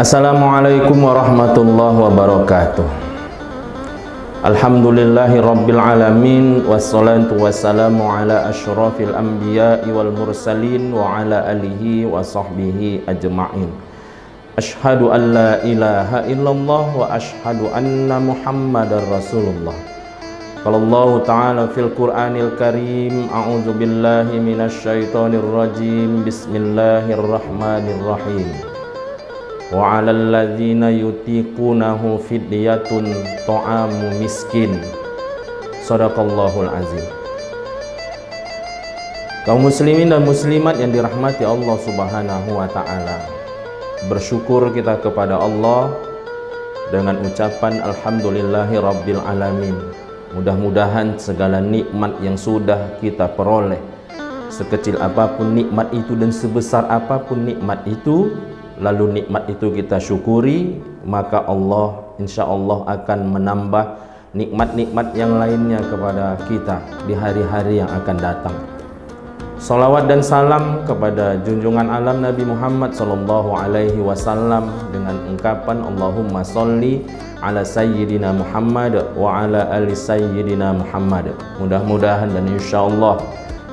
Assalamualaikum warahmatullahi wabarakatuh. Alhamdulillahi rabbil alamin, wassalatu wassalamu ala asyrafil anbiya'i wal mursalin wa ala alihi wa sahbihi ajma'in. Ashhadu an la ilaha illallah wa ashhadu anna muhammadar rasulullah. Qala Allah ta'ala fil Qur'anil Karim, a'udzu billahi minasyaitonir rajim. Bismillahirrahmanirrahim. Wa 'alal ladzina yutiqunahu fidyatun ta'amu miskin. Shadaqallahul azim. Kaum muslimin dan muslimat yang dirahmati Allah Subhanahu wa taala, bersyukur kita kepada Allah dengan ucapan alhamdulillahi rabbil alamin. Mudah-mudahan segala nikmat yang sudah kita peroleh, sekecil apapun nikmat itu dan sebesar apapun nikmat itu, lalu nikmat itu kita syukuri, maka Allah insya Allah akan menambah nikmat-nikmat yang lainnya kepada kita di hari-hari yang akan datang. Salawat dan salam kepada junjungan alam Nabi Muhammad sallallahu alaihi wasallam dengan ungkapan Allahumma sholli ala sayyidina Muhammad wa ala ali sayyidina Muhammad. Mudah-mudahan dan insya Allah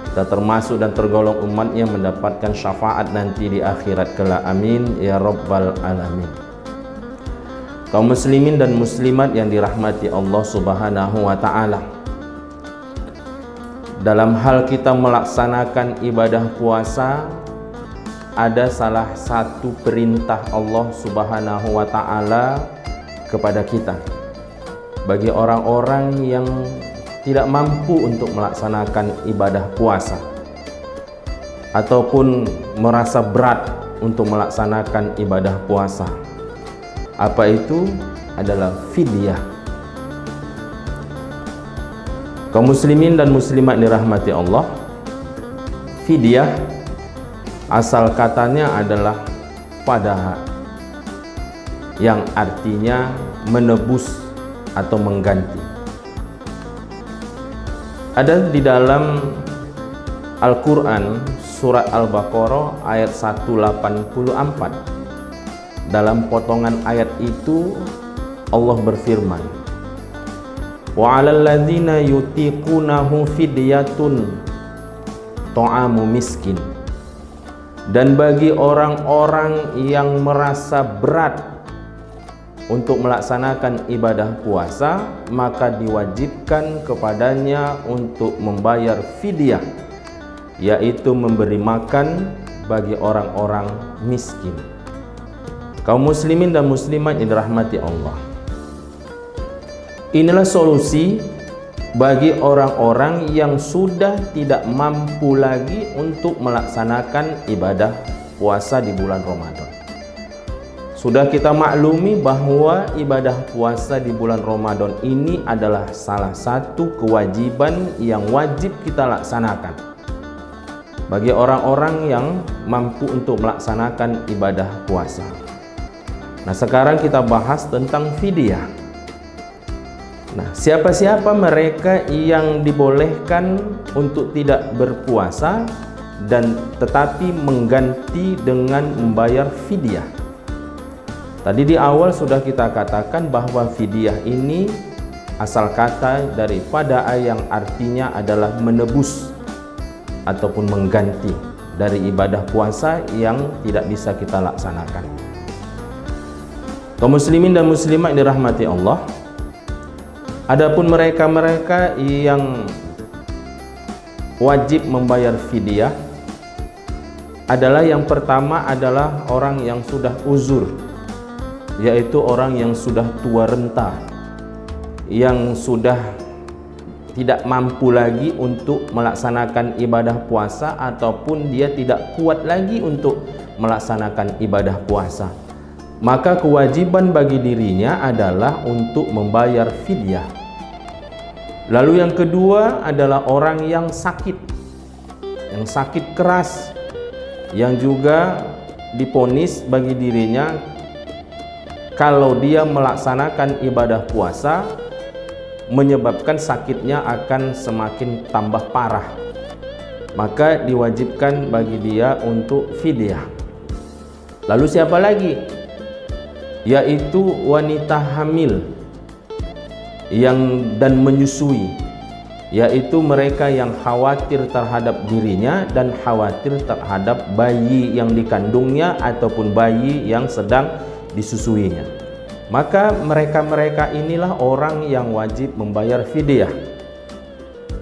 kita termasuk dan tergolong umat yang mendapatkan syafaat nanti di akhirat kelak. Amin ya rabbal alamin. Kaum muslimin dan muslimat yang dirahmati Allah Subhanahu wa taala, dalam hal kita melaksanakan ibadah puasa, ada salah satu perintah Allah Subhanahu wa taala kepada kita bagi orang-orang yang tidak mampu untuk melaksanakan ibadah puasa ataupun merasa berat untuk melaksanakan ibadah puasa. Apa itu? Adalah fidyah. Kaum muslimin dan muslimat dirahmati Allah, fidyah asal katanya adalah fadaha, yang artinya menebus atau mengganti. Ada di dalam Al-Quran surat Al-Baqarah ayat 184. Dalam potongan ayat itu Allah berfirman, wa 'alal ladzina yutiqunahu fidyatun ta'amu miskin. Dan bagi orang-orang yang merasa berat untuk melaksanakan ibadah puasa, maka diwajibkan kepadanya untuk membayar fidyah, yaitu memberi makan bagi orang-orang miskin. Kaum muslimin dan muslimat yang dirahmati Allah, inilah solusi bagi orang-orang yang sudah tidak mampu lagi untuk melaksanakan ibadah puasa di bulan Ramadan. Sudah kita maklumi bahwa ibadah puasa di bulan Ramadan ini adalah salah satu kewajiban yang wajib kita laksanakan bagi orang-orang yang mampu untuk melaksanakan ibadah puasa. Nah, sekarang kita bahas tentang fidyah. Nah, siapa-siapa mereka yang dibolehkan untuk tidak berpuasa dan tetapi mengganti dengan membayar fidyah? Tadi di awal sudah kita katakan bahwa fidyah ini asal kata daripada yang artinya adalah menebus ataupun mengganti dari ibadah puasa yang tidak bisa kita laksanakan. Kaum muslimin dan muslimat yang dirahmati Allah, adapun mereka-mereka yang wajib membayar fidyah adalah yang pertama adalah orang yang sudah uzur, yaitu orang yang sudah tua renta, yang sudah tidak mampu lagi untuk melaksanakan ibadah puasa ataupun dia tidak kuat lagi untuk melaksanakan ibadah puasa. Maka kewajiban bagi dirinya adalah untuk membayar fidyah. Lalu yang kedua adalah orang yang sakit keras, yang juga diponis bagi dirinya kalau dia melaksanakan ibadah puasa menyebabkan sakitnya akan semakin tambah parah, maka diwajibkan bagi dia untuk fidyah. Lalu siapa lagi? yaitu wanita hamil dan menyusui, yaitu mereka yang khawatir terhadap dirinya dan khawatir terhadap bayi yang dikandungnya ataupun bayi yang sedang disusuinya. Maka mereka-mereka inilah orang yang wajib membayar fidyah.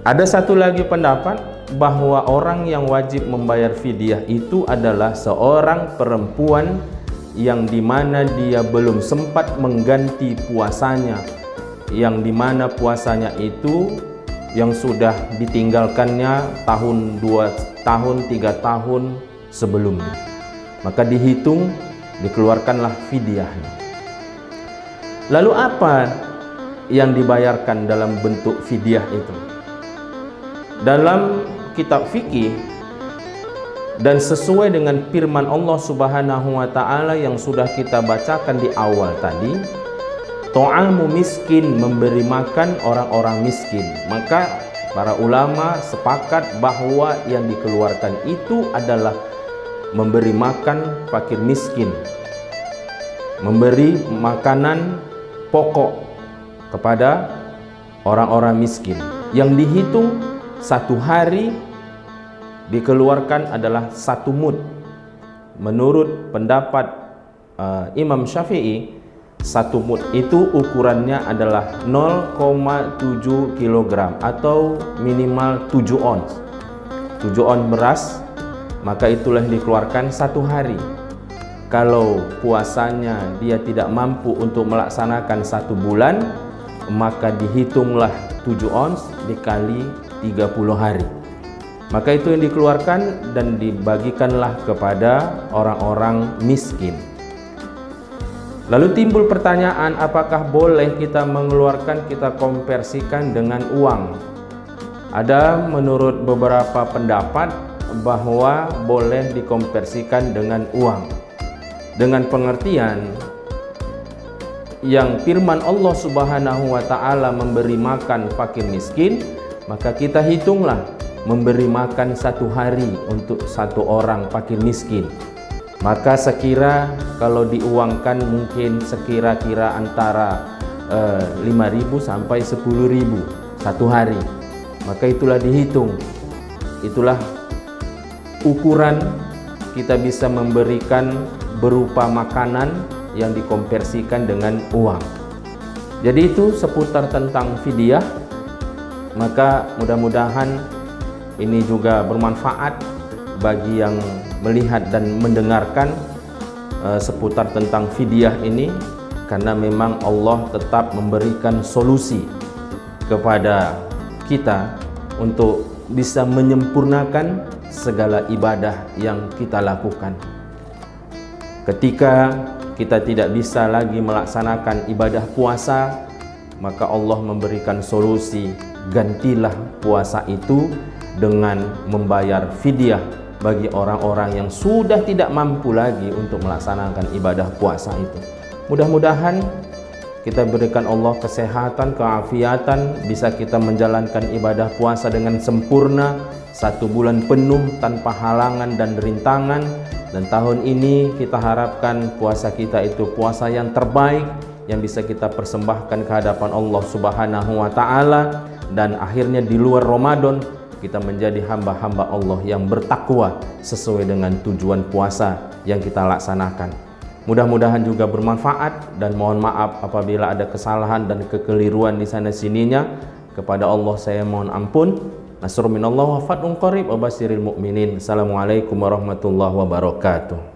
Ada satu lagi pendapat bahwa orang yang wajib membayar fidyah itu adalah seorang perempuan yang dimana dia belum sempat mengganti puasanya, yang dimana puasanya itu yang sudah ditinggalkannya tahun, 2 tahun, 3 tahun sebelumnya. Maka dihitung, dikeluarkanlah fidyahnya. Lalu apa yang dibayarkan dalam bentuk fidyah itu? Dalam kitab fikih dan sesuai dengan firman Allah Subhanahu wa taala yang sudah kita bacakan di awal tadi, ta'amu miskin, memberi makan orang-orang miskin. Maka para ulama sepakat bahwa yang dikeluarkan itu adalah memberi makan fakir miskin, memberi makanan pokok kepada orang-orang miskin. Yang dihitung satu hari dikeluarkan adalah 1 mud. Menurut pendapat Imam Syafi'i, 1 mud itu ukurannya adalah 0,7 kg atau minimal 7 ons. 7 ons beras, maka itulah yang dikeluarkan 1 hari. Kalau puasanya dia tidak mampu untuk melaksanakan 1 bulan, maka dihitunglah 7 ons dikali 30 hari. Maka itu yang dikeluarkan dan dibagikanlah kepada orang-orang miskin. Lalu timbul pertanyaan, apakah boleh kita mengeluarkan, kita konversikan dengan uang? Ada menurut beberapa pendapat bahwa boleh dikonversikan dengan uang, dengan pengertian yang firman Allah Subhanahu wa taala memberi makan fakir miskin, maka kita hitunglah memberi makan 1 hari untuk 1 orang fakir miskin. Maka sekira kalau diuangkan mungkin sekira-kira antara 5.000 sampai 10.000 1 hari. Maka itulah dihitung, itulah ukuran kita bisa memberikan berupa makanan yang dikonversikan dengan uang. Jadi itu seputar tentang fidyah. Maka mudah-mudahan ini juga bermanfaat bagi yang melihat dan mendengarkan seputar tentang fidyah ini, karena memang Allah tetap memberikan solusi kepada kita untuk bisa menyempurnakan segala ibadah yang kita lakukan. Ketika kita tidak bisa lagi melaksanakan ibadah puasa, maka Allah memberikan solusi, gantilah puasa itu dengan membayar fidyah bagi orang-orang yang sudah tidak mampu lagi untuk melaksanakan ibadah puasa itu. Mudah-mudahan kita berikan Allah kesehatan, keafiatan, bisa kita menjalankan ibadah puasa dengan sempurna 1 bulan penuh tanpa halangan dan rintangan. Dan tahun ini kita harapkan puasa kita itu puasa yang terbaik, yang bisa kita persembahkan ke hadapan Allah Subhanahu wa taala, dan akhirnya di luar Ramadan kita menjadi hamba-hamba Allah yang bertakwa sesuai dengan tujuan puasa yang kita laksanakan. Mudah-mudahan juga bermanfaat, dan mohon maaf apabila ada kesalahan dan kekeliruan di sana sininya. Kepada Allah saya mohon ampun. Nasrun minallah wa fathun qarib wa basyiril mu'minin. Assalamualaikum warahmatullahi wabarakatuh.